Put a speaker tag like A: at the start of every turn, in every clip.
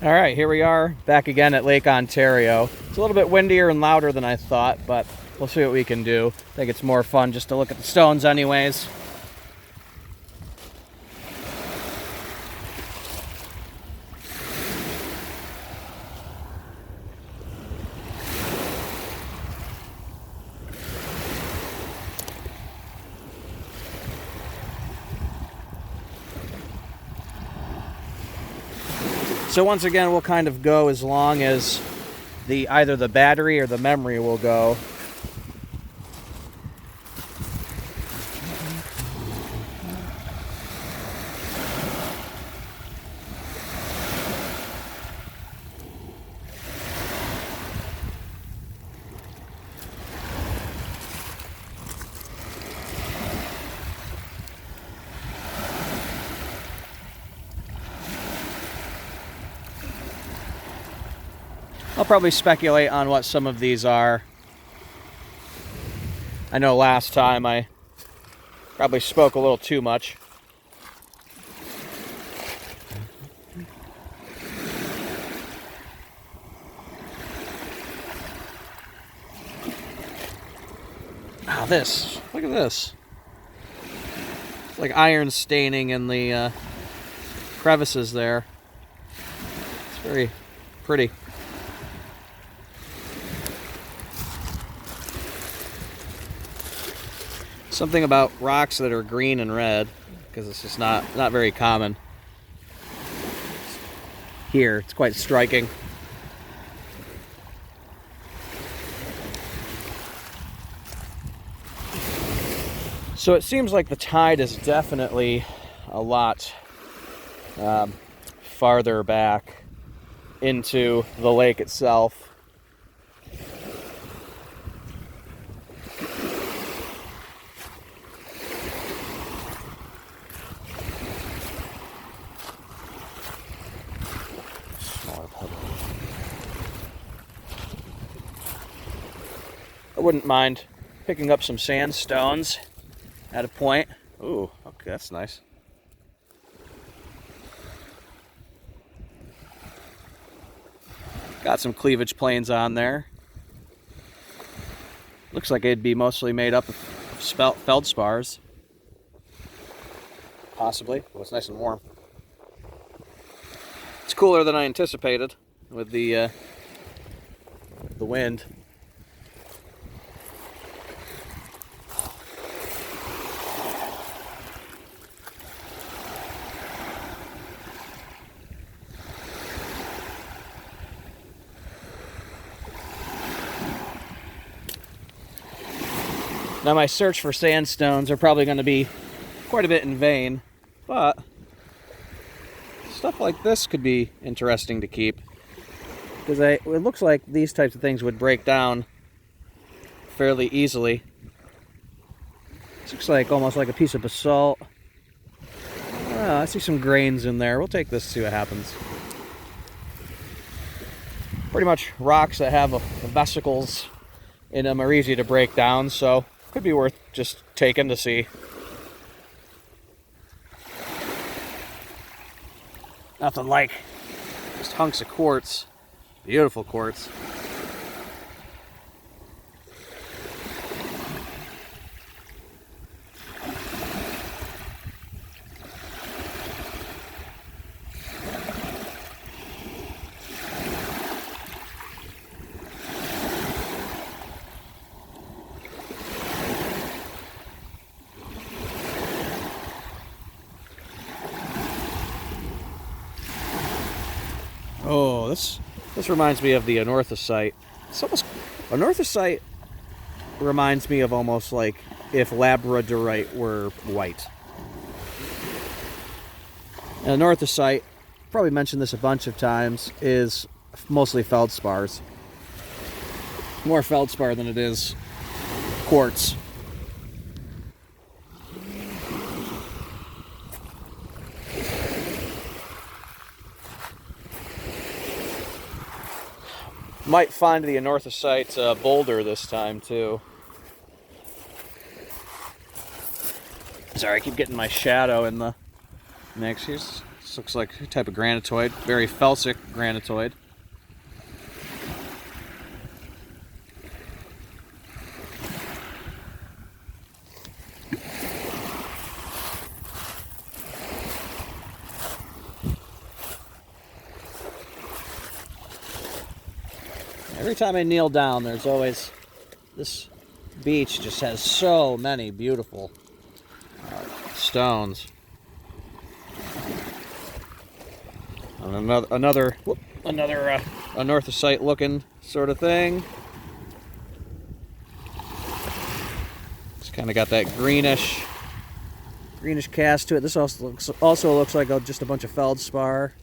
A: All right, here we are back again at Lake Ontario. It's a little bit windier and louder than I thought, but we'll see what we can do. I think it's more fun just to look at the stones anyways. So once again, we'll kind of go as long as either the battery or the memory will go. I'll probably speculate on what some of these are. I know last time I probably spoke a little too much. Ah, look at this. It's like iron staining in the crevices there. It's very pretty. Something about rocks that are green and red, because it's just not very common. Here, it's quite striking. So it seems like the tide is definitely a lot farther back into the lake itself. I wouldn't mind picking up some sandstones at a point. Ooh, okay, that's nice. Got some cleavage planes on there. Looks like it'd be mostly made up of feldspars. Possibly. Well, it's nice and warm. It's cooler than I anticipated with the wind. Now my search for sandstones are probably going to be quite a bit in vain, but stuff like this could be interesting to keep, because it looks like these types of things would break down fairly easily. This looks like almost like a piece of basalt. I see some grains in there. We'll take this, see what happens. Pretty much rocks that have vesicles in them are easy to break down, so could be worth just taking to see. Nothing like just hunks of quartz. Beautiful quartz. Oh, this reminds me of the anorthosite. It's almost, anorthosite reminds me of almost like if labradorite were white. And anorthosite, probably mentioned this a bunch of times, is mostly feldspars. More feldspar than it is quartz. Might find the anorthosite boulder this time too. Sorry, I keep getting my shadow in the mix. Here's This looks like a type of granitoid, very felsic granitoid. Every time I kneel down, there's always, this beach just has so many beautiful stones. And another anorthosite looking sort of thing. It's kind of got that greenish cast to it. This also looks like just a bunch of feldspar.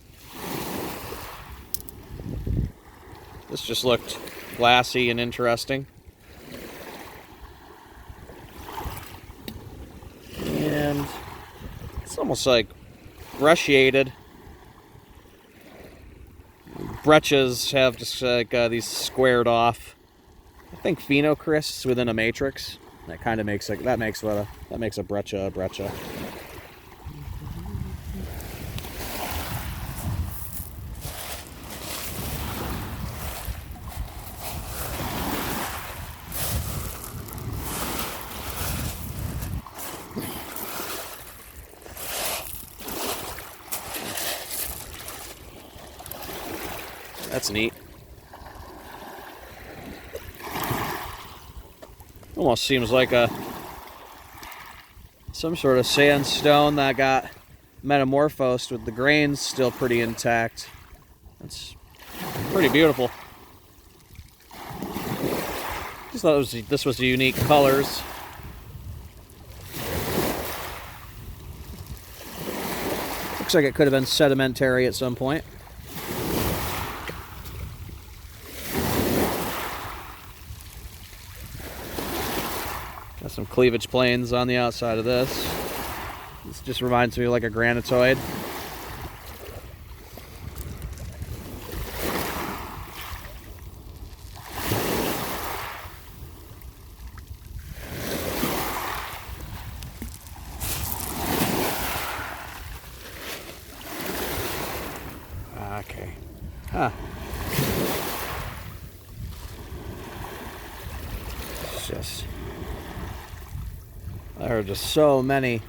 A: This just looked glassy and interesting. And it's almost like brecciated. Breccias have just like these squared off, I think, phenocrysts within a matrix. That kind of makes like that makes a breccia a breccia. That's neat. Almost seems like some sort of sandstone that got metamorphosed with the grains still pretty intact. That's pretty beautiful. Just thought this was the unique colors. Looks like it could have been sedimentary at some point. Got some cleavage planes on the outside of this. This just reminds me of like a granitoid. Okay. Huh. It's just... There are just so many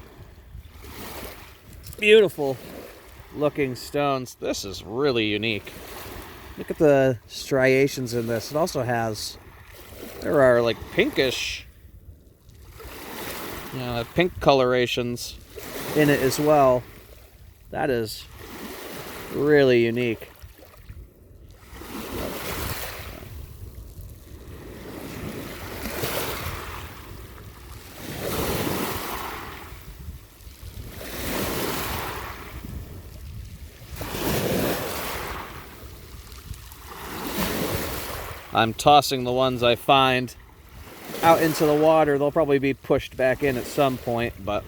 A: beautiful looking stones. This is really unique. Look at the striations in this. It also has, there are like pinkish, pink colorations in it as well. That is really unique. I'm tossing the ones I find out into the water. They'll probably be pushed back in at some point, but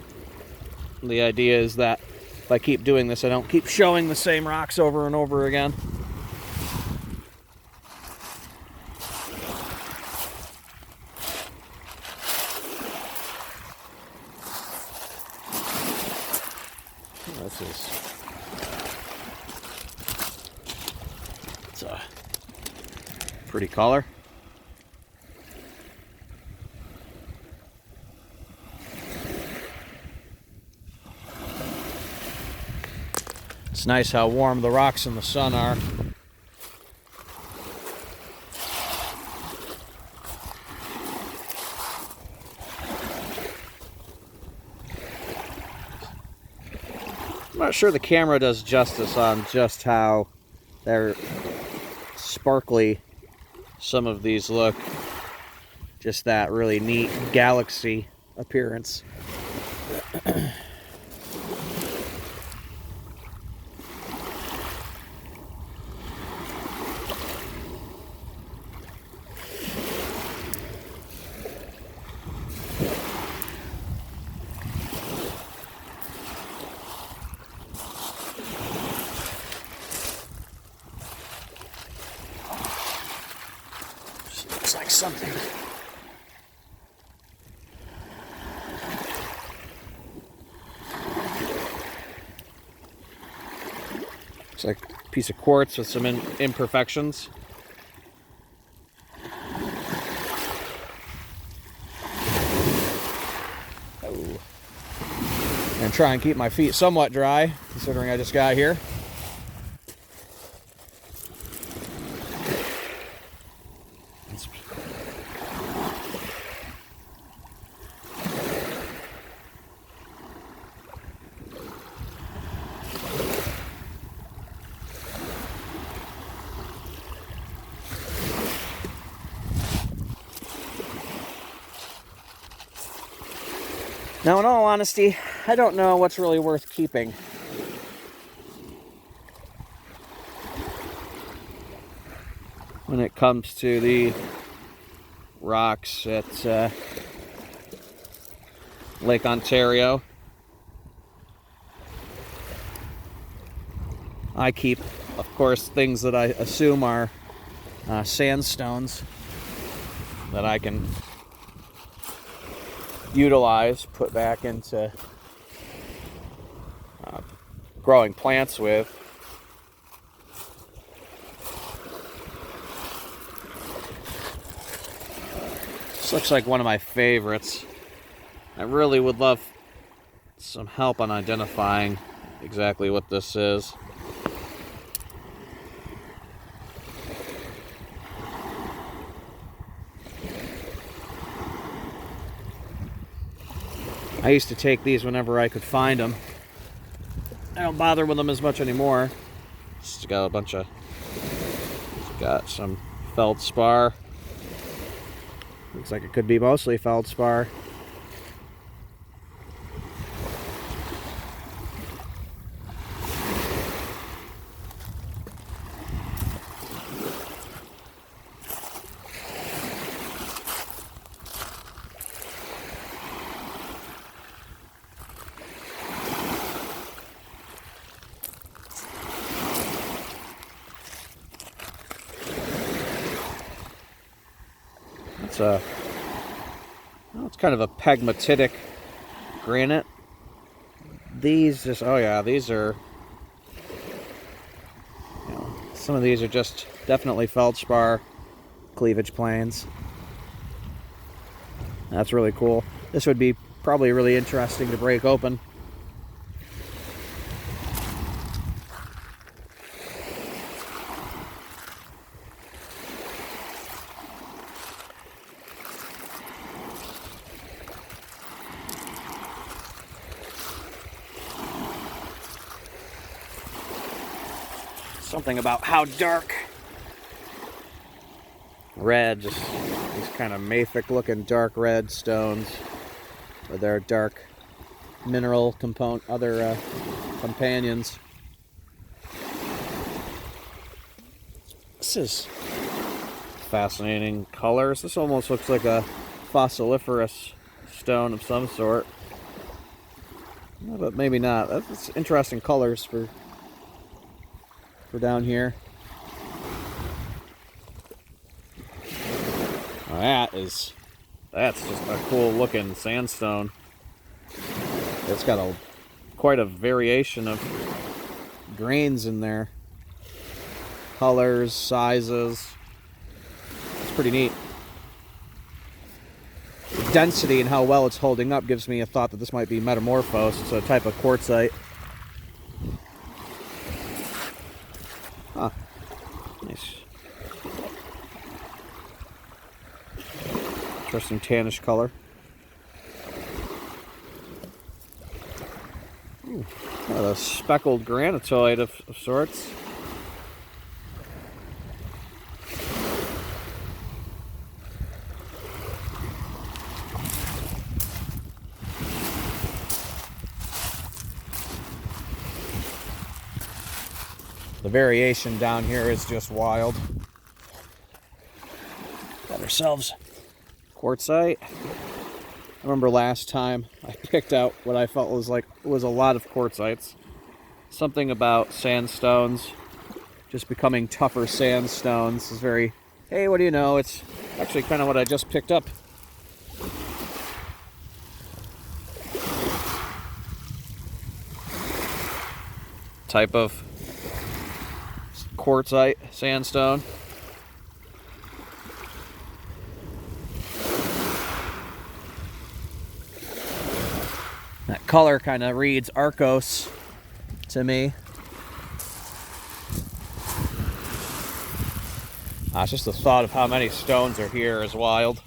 A: the idea is that if I keep doing this, I don't keep showing the same rocks over and over again. It's a pretty color. It's nice how warm the rocks in the sun are. I'm not sure the camera does justice on just how they're sparkly some of these look. Just that really neat galaxy appearance. Looks like something. Looks like a piece of quartz with some imperfections. Oh. And try and keep my feet somewhat dry, considering I just got here. Now, in all honesty, I don't know what's really worth keeping. When it comes to the rocks at Lake Ontario, I keep, of course, things that I assume are sandstones that I can utilize, put back into growing plants with. This looks like one of my favorites. I really would love some help on identifying exactly what this is. I used to take these whenever I could find them. I don't bother with them as much anymore. Just got a bunch of... got some feldspar. Looks like it could be mostly feldspar. It's kind of a pegmatitic granite. These just, oh yeah, these are, some of these are just definitely feldspar cleavage planes. That's really cool. This would be probably really interesting to break open. Something about how dark red, just these kind of mafic looking dark red stones with their dark mineral component, other companions. This is fascinating colors. This almost looks like a fossiliferous stone of some sort, but maybe not. That's interesting colors for down here. Well, that's just a cool looking sandstone. It's got quite a variation of grains in there. Colors, sizes. It's pretty neat. The density and how well it's holding up gives me a thought that this might be metamorphosed. It's a type of quartzite. Huh. Nice. Interesting tannish color. Ooh, kind of a speckled granitoid of sorts. The variation down here is just wild. Got ourselves quartzite. I remember last time I picked out what I felt was a lot of quartzites. Something about sandstones just becoming tougher sandstones is very, hey, what do you know? It's actually kind of what I just picked up. Type of quartzite sandstone. That color kind of reads Arcos to me. Just the thought of how many stones are here is wild.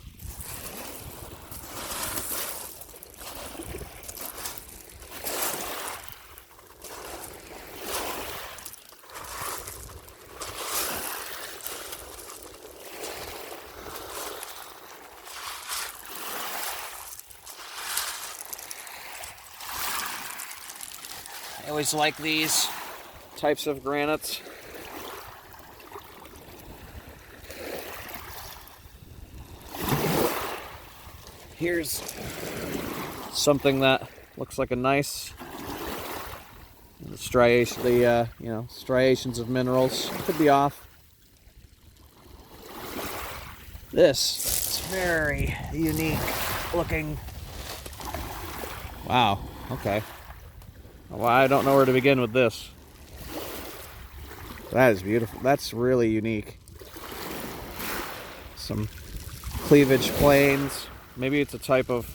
A: I always like these types of granites. Here's something that looks like a nice striation. The striations of minerals could be off. This is very unique looking. Wow. Okay. Well, I don't know where to begin with this. That is beautiful. That's really unique. Some cleavage planes. Maybe it's a type of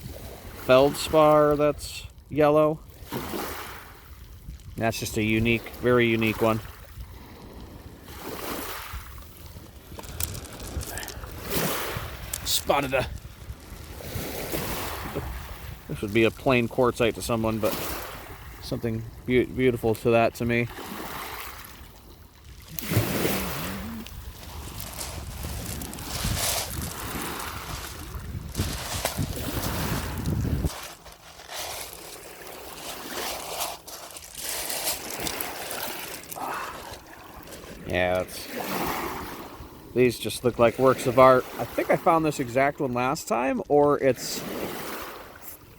A: feldspar that's yellow. That's just a unique, very unique one. Spotted a... This would be a plain quartzite to someone, but something beautiful to that to me. Yeah, these just look like works of art. I think I found this exact one last time, or it's,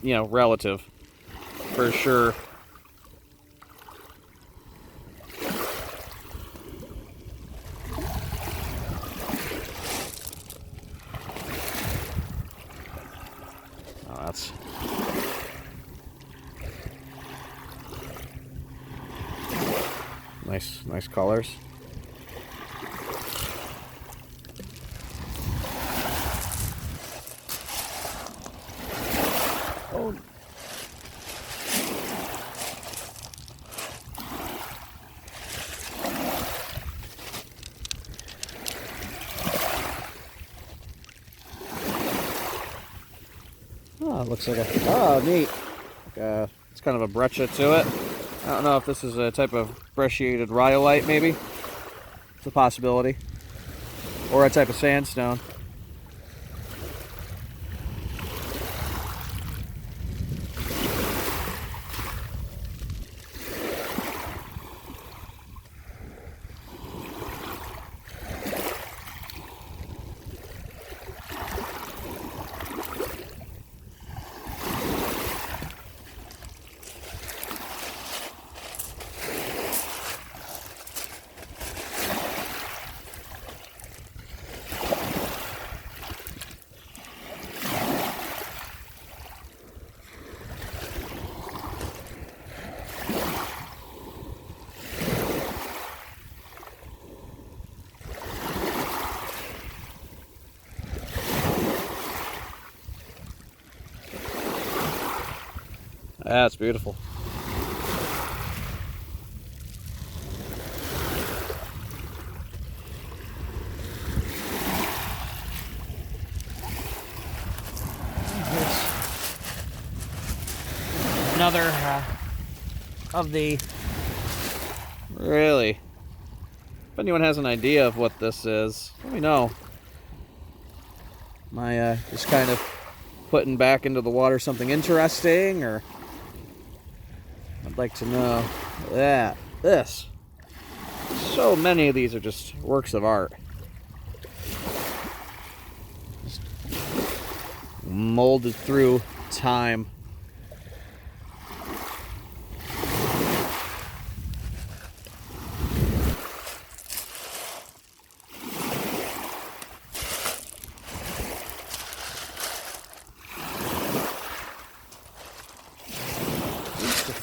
A: relative, for sure. Oh, that's... Nice colors. Oh. Oh, it looks like a... Oh, neat. It's kind of a breccia to it. I don't know if this is a type of brecciated rhyolite, maybe. It's a possibility. Or a type of sandstone. That's beautiful. Another of the... Really? If anyone has an idea of what this is, let me know. Am I just kind of putting back into the water something interesting, or... I'd like to know that. This. So many of these are just works of art. Just molded through time.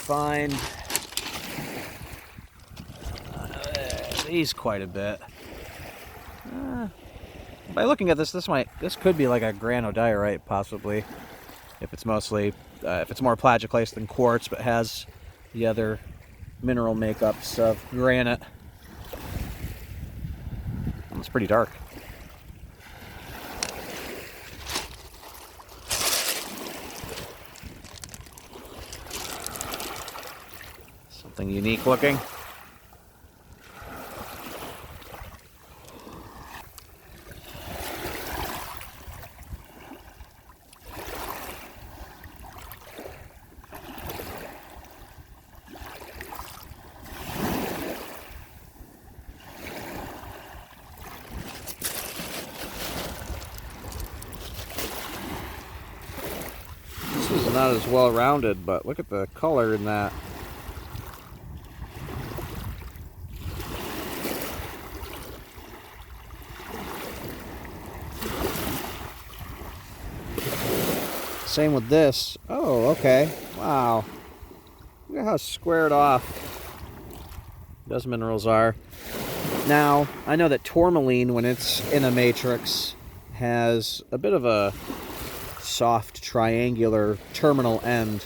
A: Find weighs quite a bit. By looking at this, this could be like a granodiorite, possibly, if it's mostly if it's more plagioclase than quartz, but has the other mineral makeups of granite. It's pretty dark. Something unique looking. This is not as well rounded, but look at the color in that. Same with this. Oh, okay. Wow. Look at how squared off those minerals are. Now, I know that tourmaline, when it's in a matrix, has a bit of a soft triangular terminal end.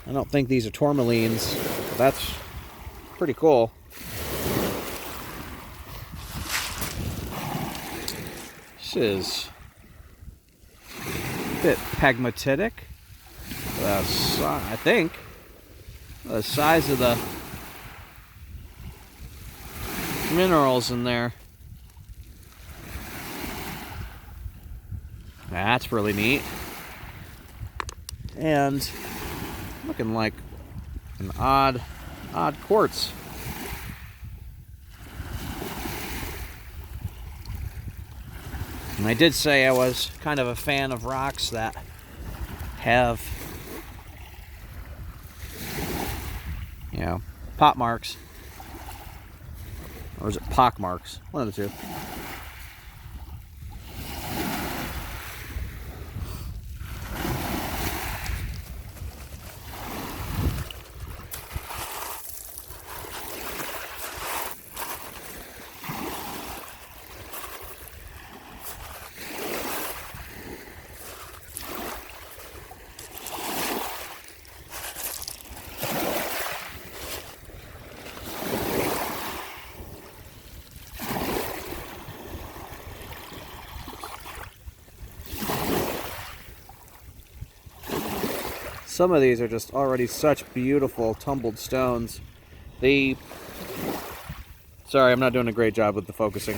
A: I don't think these are tourmalines, but that's pretty cool. This is a bit pegmatitic. I think the size of the minerals in there. That's really neat. And looking like an odd quartz. And I did say I was kind of a fan of rocks that have, you know, pot marks. Or is it pock marks? One of the two. Some of these are just already such beautiful tumbled stones. Sorry, I'm not doing a great job with the focusing.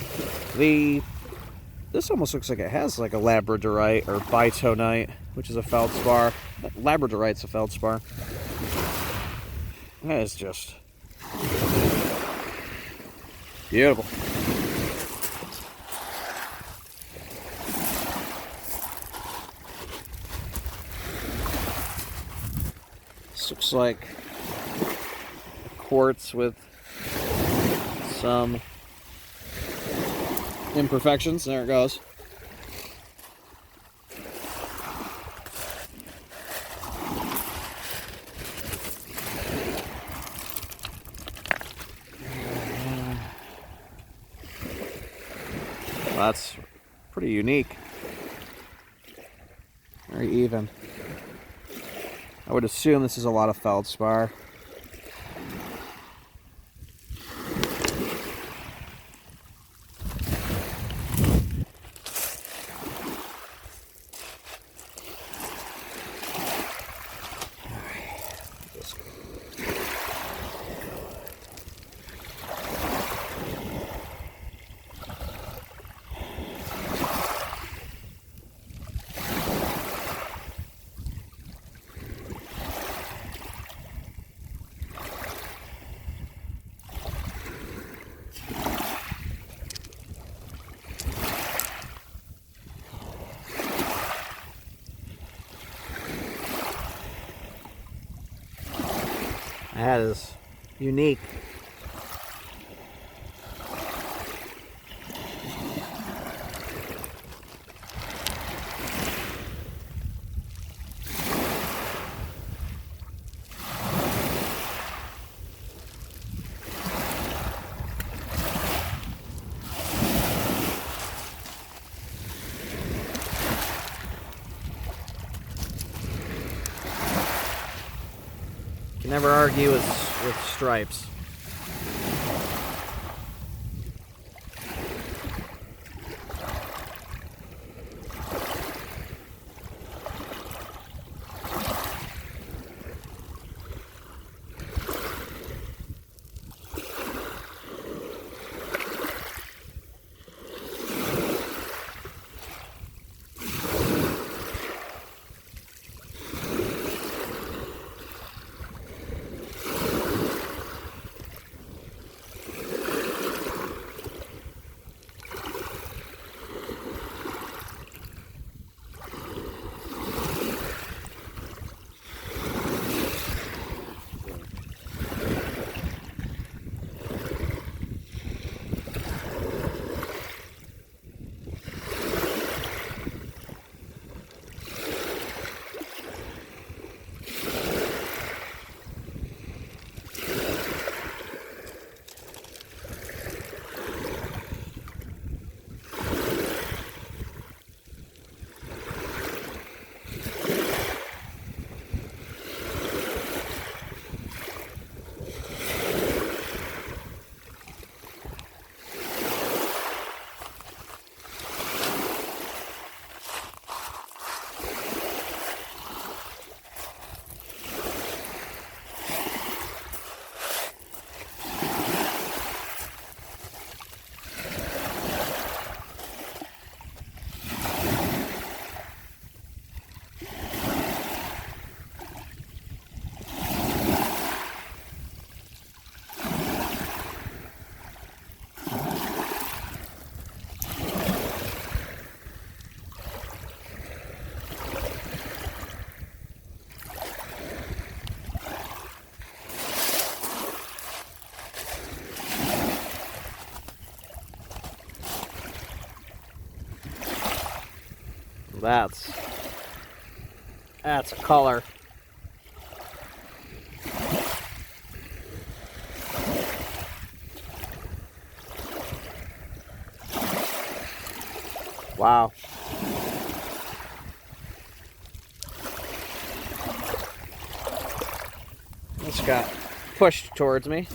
A: This almost looks like it has like a labradorite or bitonite, which is a feldspar. Labradorite's a feldspar. That is just beautiful. This looks like quartz with some imperfections. There it goes. Well, that's pretty unique. Very even. I would assume this is a lot of feldspar. That is unique. Can never argue with stripes. That's a color. Wow. This got pushed towards me.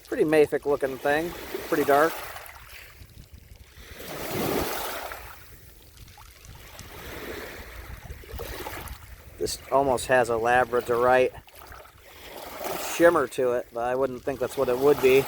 A: Pretty mafic looking thing, pretty dark. This almost has a labradorite shimmer to it, but I wouldn't think that's what it would be.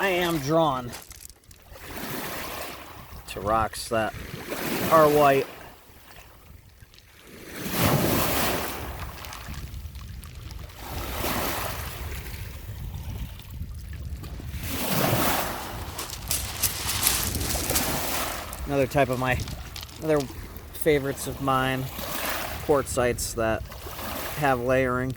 A: I am drawn to rocks that are white. Another favorites of mine, quartzites that have layering.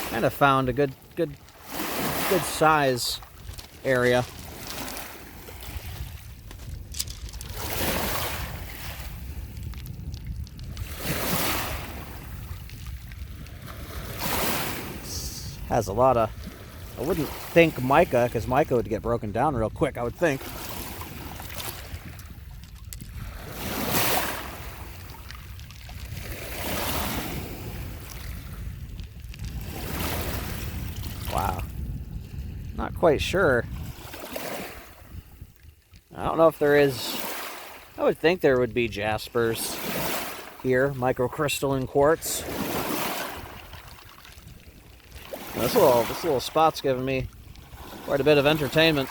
A: Kind of found a good size area. Has a lot of, I wouldn't think mica, because mica would get broken down real quick, I would think. Wow. Not quite sure. I don't know if there is. I would think there would be jaspers here, microcrystalline quartz. This little spot's giving me quite a bit of entertainment.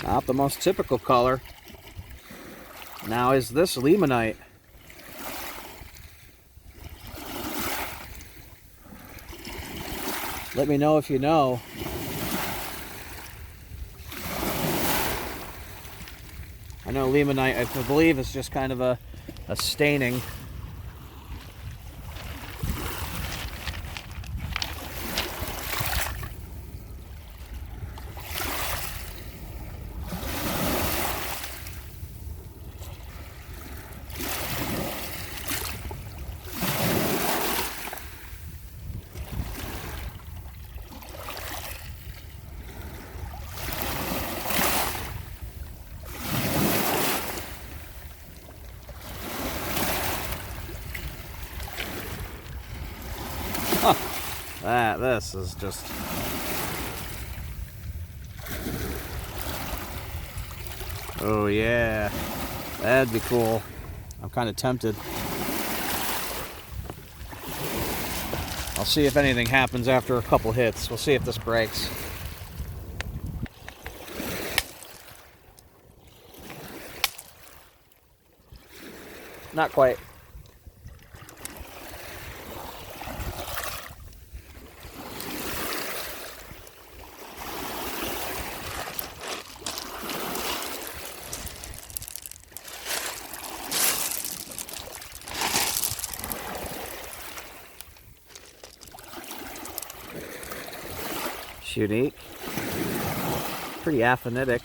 A: Not the most typical color. Now is this limonite? Let me know if you know. I know limonite, I believe, is just kind of a staining. This is just... Oh yeah, that'd be cool. I'm kind of tempted. I'll see if anything happens after a couple hits. We'll see if this breaks. Not quite. Unique, pretty aphanitic.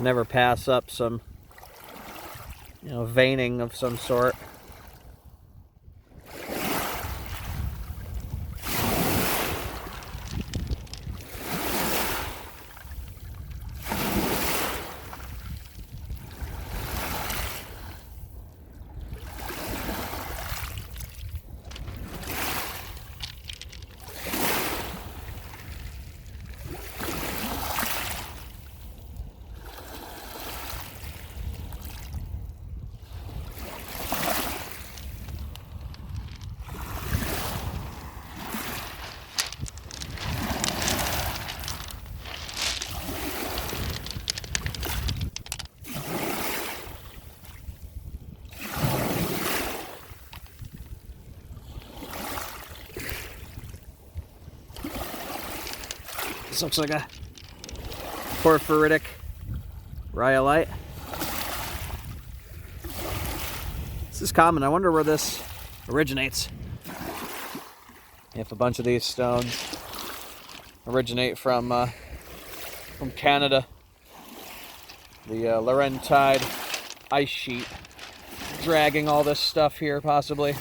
A: can never pass up some, veining of some sort. This looks like a porphyritic rhyolite. This is common. I wonder where this originates. If a bunch of these stones originate from Canada, the Laurentide ice sheet dragging all this stuff here, possibly.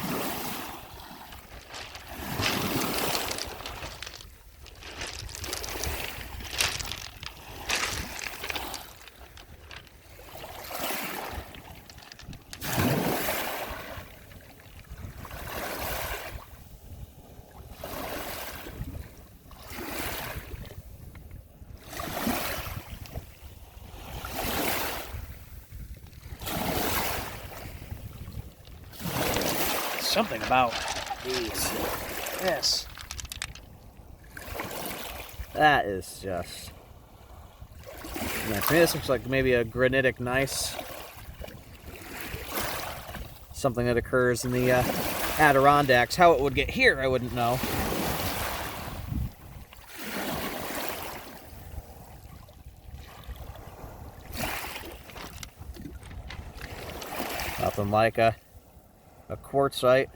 A: Something about these. Yes. That is just... Yeah, to me this looks like maybe a granitic gneiss. Something that occurs in the Adirondacks. How it would get here, I wouldn't know. Nothing like a quartzite.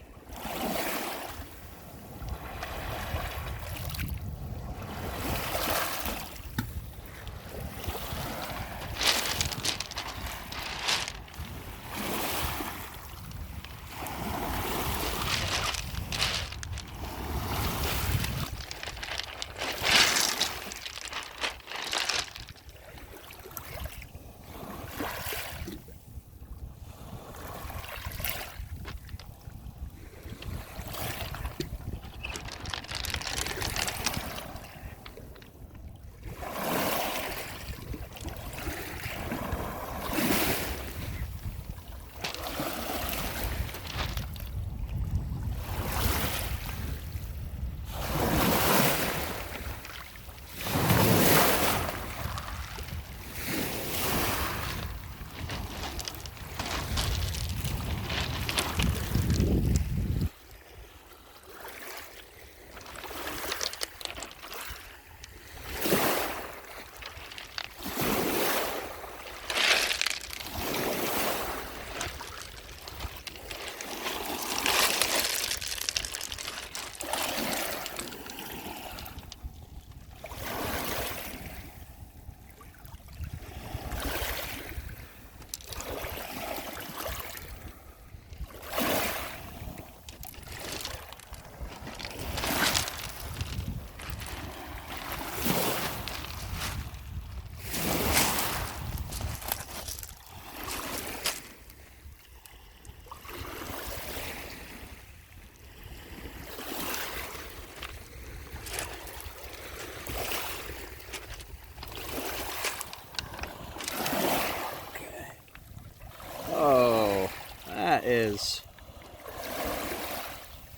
A: Is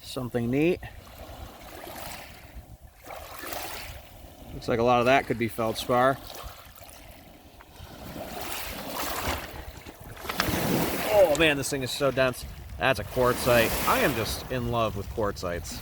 A: something neat. Looks like a lot of that could be feldspar. Oh man, this thing is so dense. That's a quartzite. I am just in love with quartzites.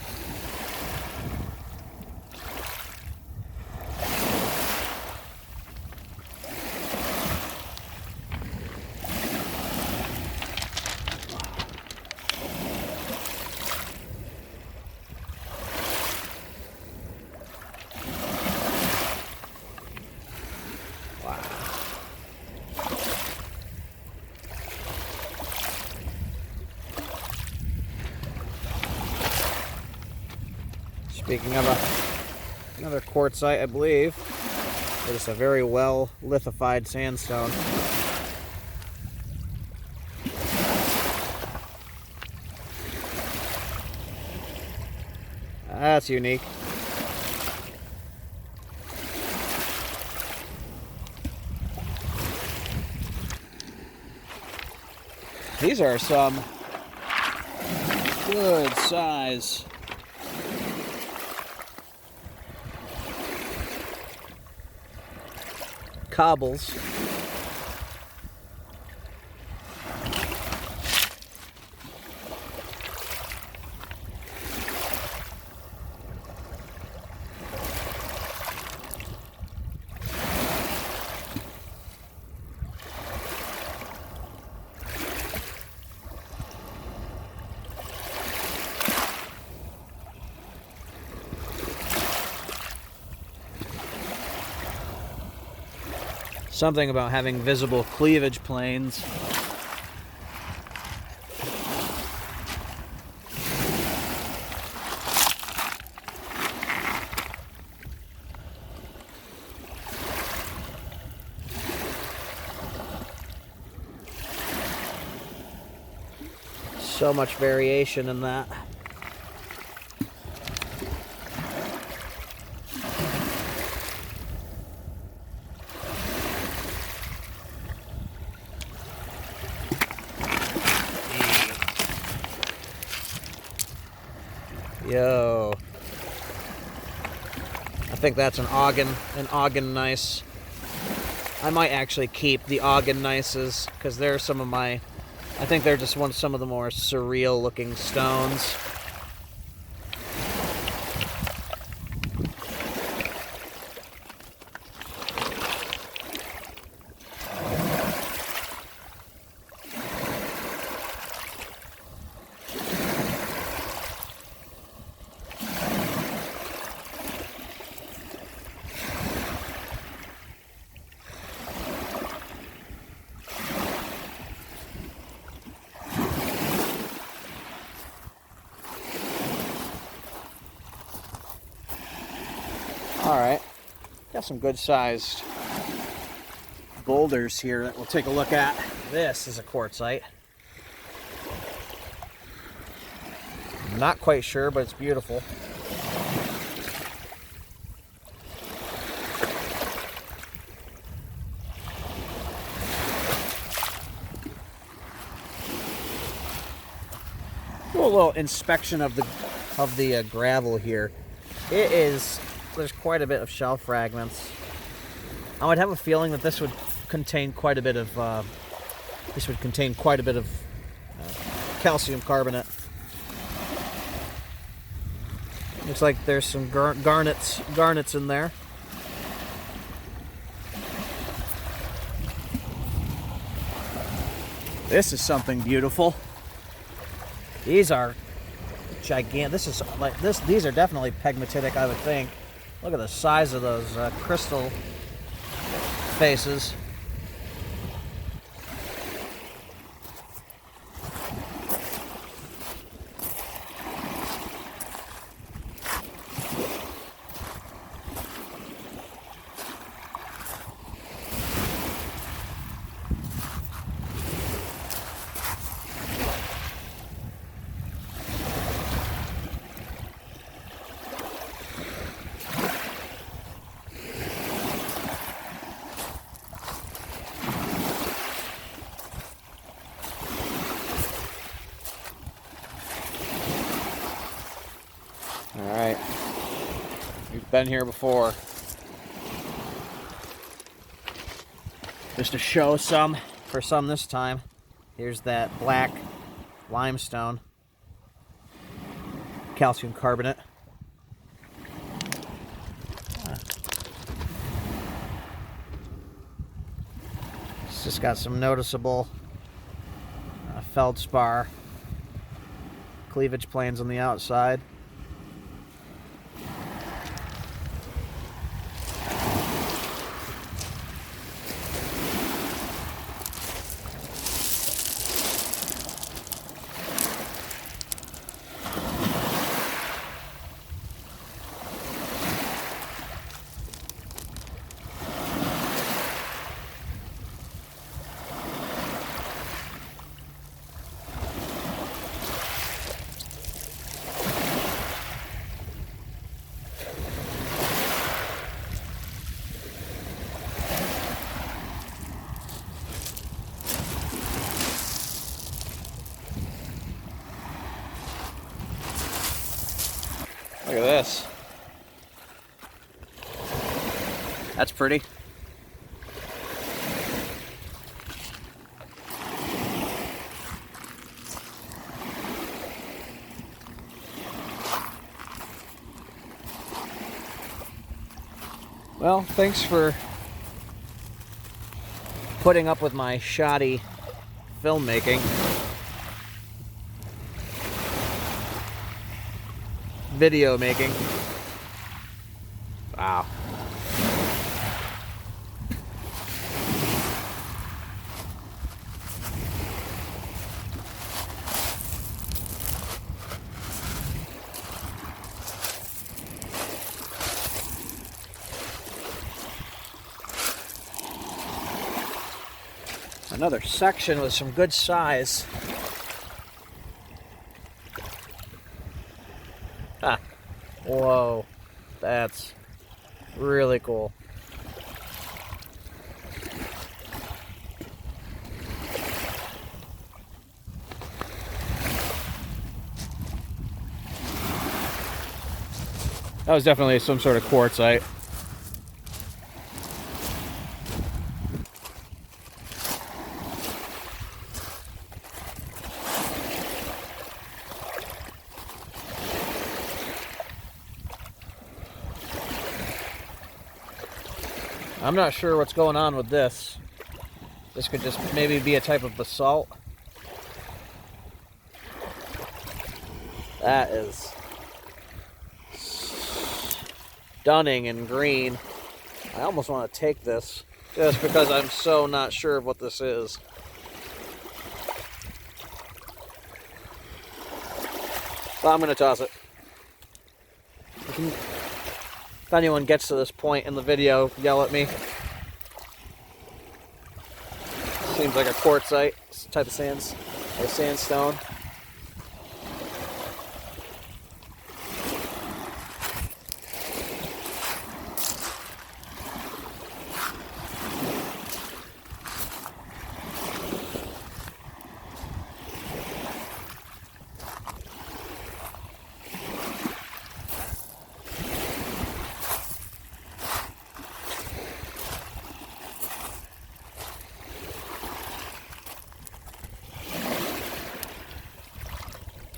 A: Speaking of another quartzite, I believe. It is a very well lithified sandstone. That's unique. These are some good size cobbles. Something about having visible cleavage planes. So much variation in that. Yo. I think that's an ogden gneiss. I might actually keep the ogden gneisses because they're some of my, I think they're just some of the more surreal looking stones. Alright, got some good sized boulders here that we'll take a look at. This is a quartzite. I'm not quite sure, but it's beautiful. Do a little inspection of the gravel here. There's quite a bit of shell fragments. I would have a feeling that this would contain quite a bit of calcium carbonate. Looks like there's some garnets in there. This is something beautiful. These are gigantic. These are definitely pegmatitic, I would think. Look at the size of those crystal faces. Alright, we've been here before. Just to show some this time. Here's that black limestone, calcium carbonate. It's just got some noticeable feldspar cleavage planes on the outside. this. That's pretty. Well, thanks for putting up with my shoddy filmmaking. Video making. Wow. Another section with some good size. Ah, whoa, that's really cool. That was definitely some sort of quartzite. I'm not sure what's going on with this. This could just maybe be a type of basalt. That is stunning and green. I almost want to take this just because I'm so not sure of what this is. So I'm going to toss it. If anyone gets to this point in the video, yell at me. Seems like a quartzite type of sandstone.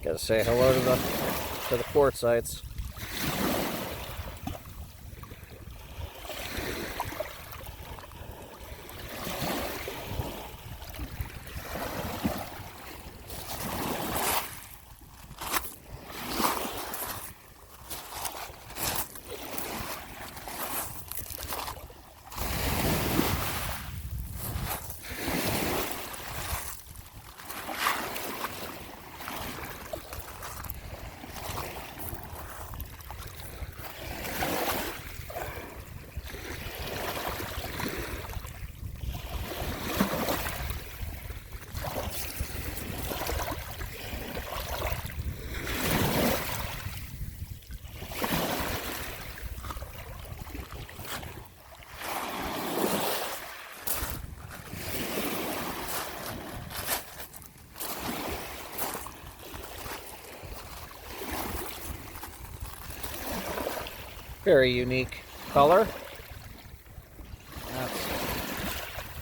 A: Gotta say hello to the quartzites. Very unique color.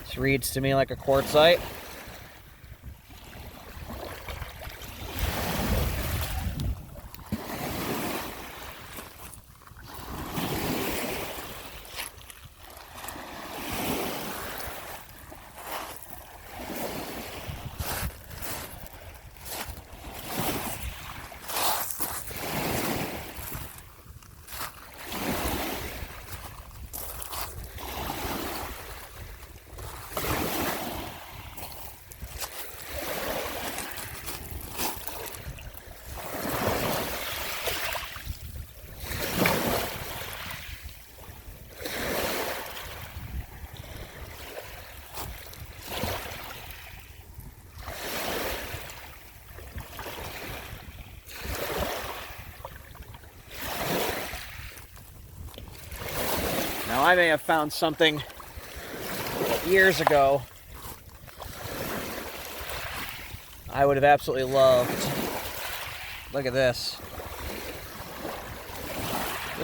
A: This reads to me like a quartzite. Now, I may have found something years ago I would have absolutely loved. Look at this.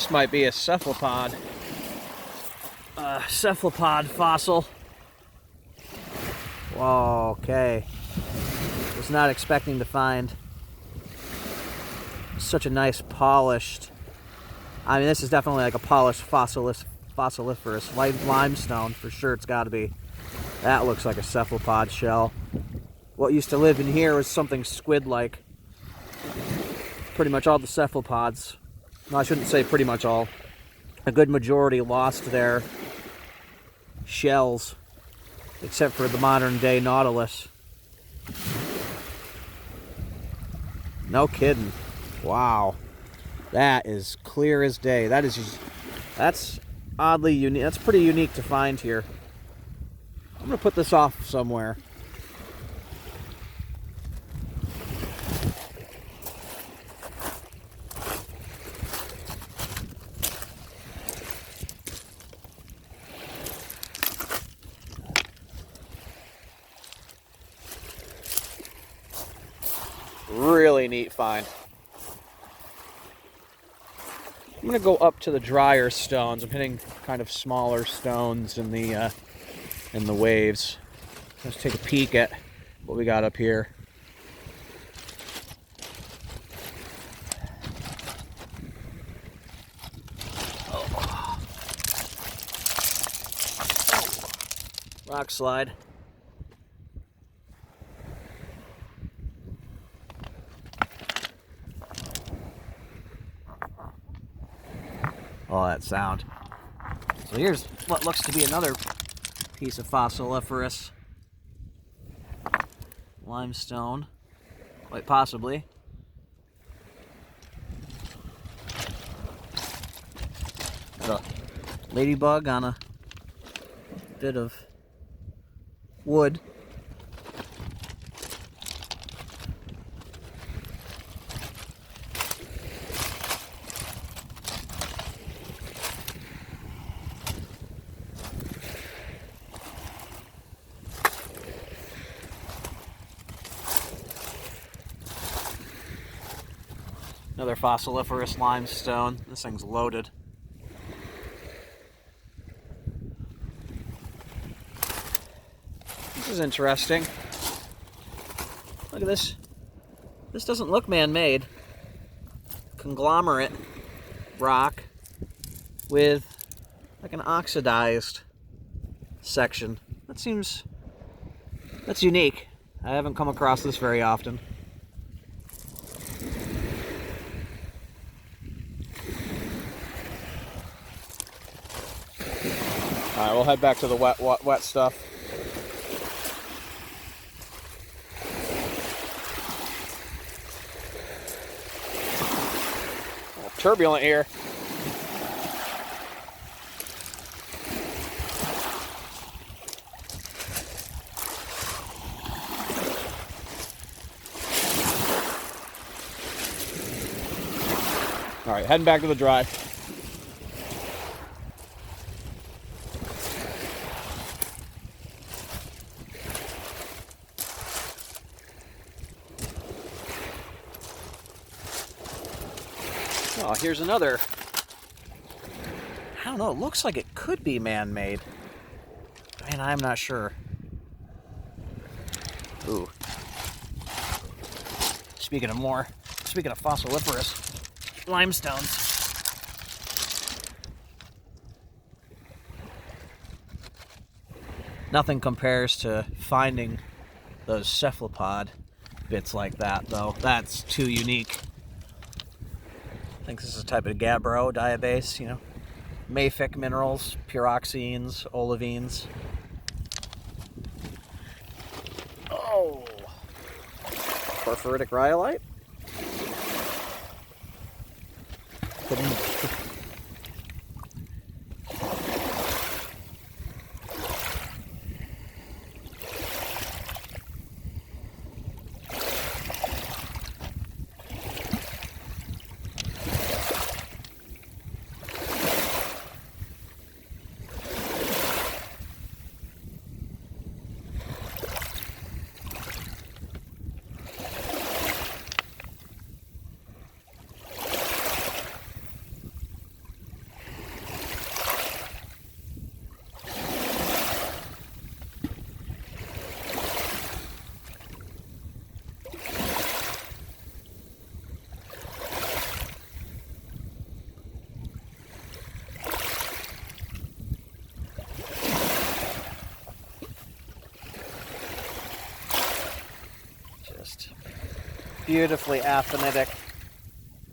A: This might be a cephalopod. Cephalopod fossil. Whoa, okay. Was not expecting to find such a nice polished. I mean, this is definitely like a polished fossiliferous limestone for sure. It's got to be. That looks like a cephalopod shell. What used to live in here was something squid-like. Pretty much all the cephalopods. No, I shouldn't say pretty much all. A good majority lost their shells, except for the modern-day nautilus. No kidding. Wow. That is clear as day. That's oddly unique. That's pretty unique to find here. I'm going to put this off somewhere. Really neat find. I'm going to go up to the drier stones. I'm hitting kind of smaller stones in the waves. Let's take a peek at what we got up here. Oh. Rock slide. Oh, that sound. So here's what looks to be another piece of fossiliferous limestone, quite possibly. Got a ladybug on a bit of wood. Another fossiliferous limestone. This thing's loaded. This is interesting. Look at this. This doesn't look man-made. Conglomerate rock with like an oxidized section. That's unique. I haven't come across this very often. All right, we'll head back to the wet stuff. Oh, turbulent here. All right, heading back to the dry. Oh, here's another. I don't know, it looks like it could be man-made. Man, I'm not sure. Ooh. Speaking of fossiliferous limestones. Nothing compares to finding those cephalopod bits like that, though. That's too unique. I think this is a type of gabbro diabase, you know. Mafic minerals, pyroxenes, olivines. Oh! Porphyritic rhyolite? beautifully aphanitic.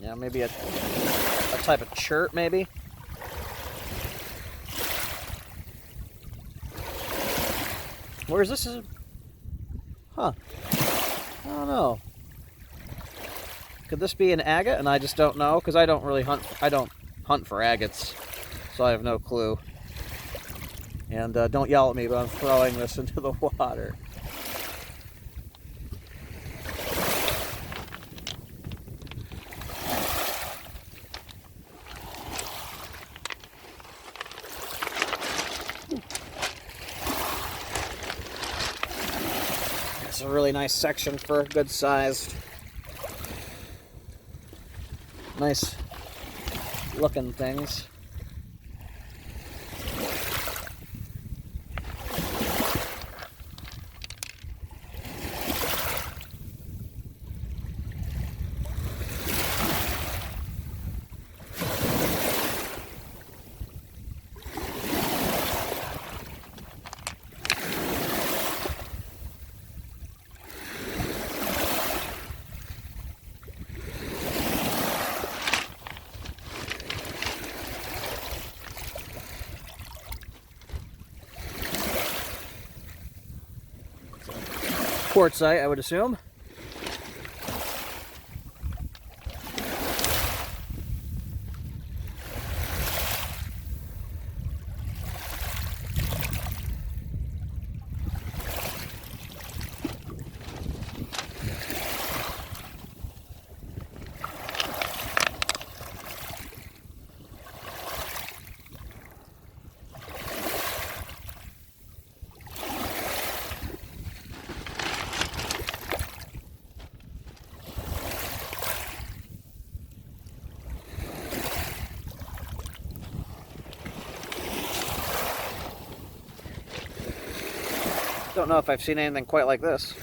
A: Yeah, maybe a type of chert, maybe. Where is this? Huh. I don't know. Could this be an agate? And I just don't know, because I don't really hunt. I don't hunt for agates, so I have no clue. And don't yell at me, but I'm throwing this into the water. It's a really nice section for good sized, nice looking things. Quartzite, I would assume. Don't know if I've seen anything quite like this.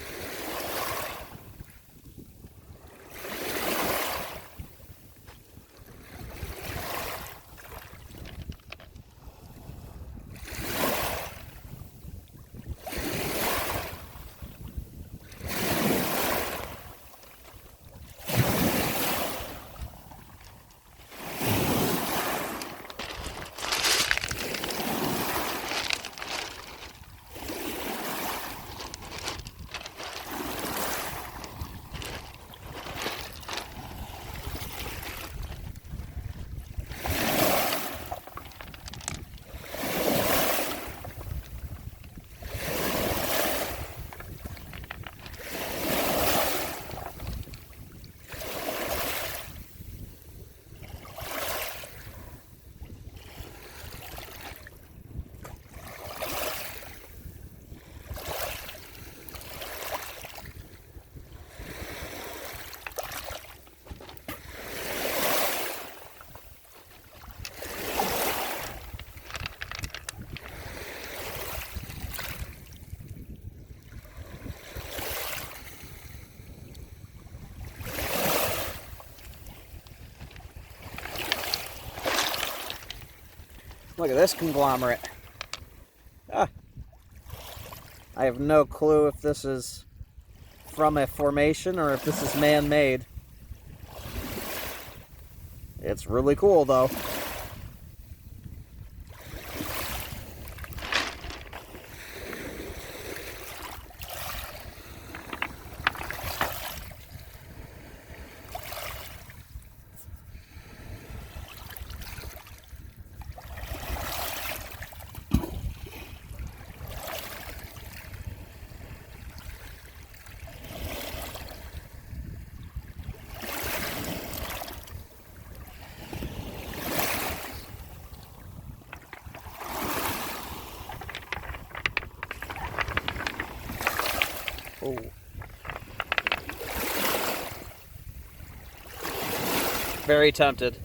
A: Look at this conglomerate. Ah. I have no clue if this is from a formation or if this is man-made. It's really cool, though. Oh. Very tempted.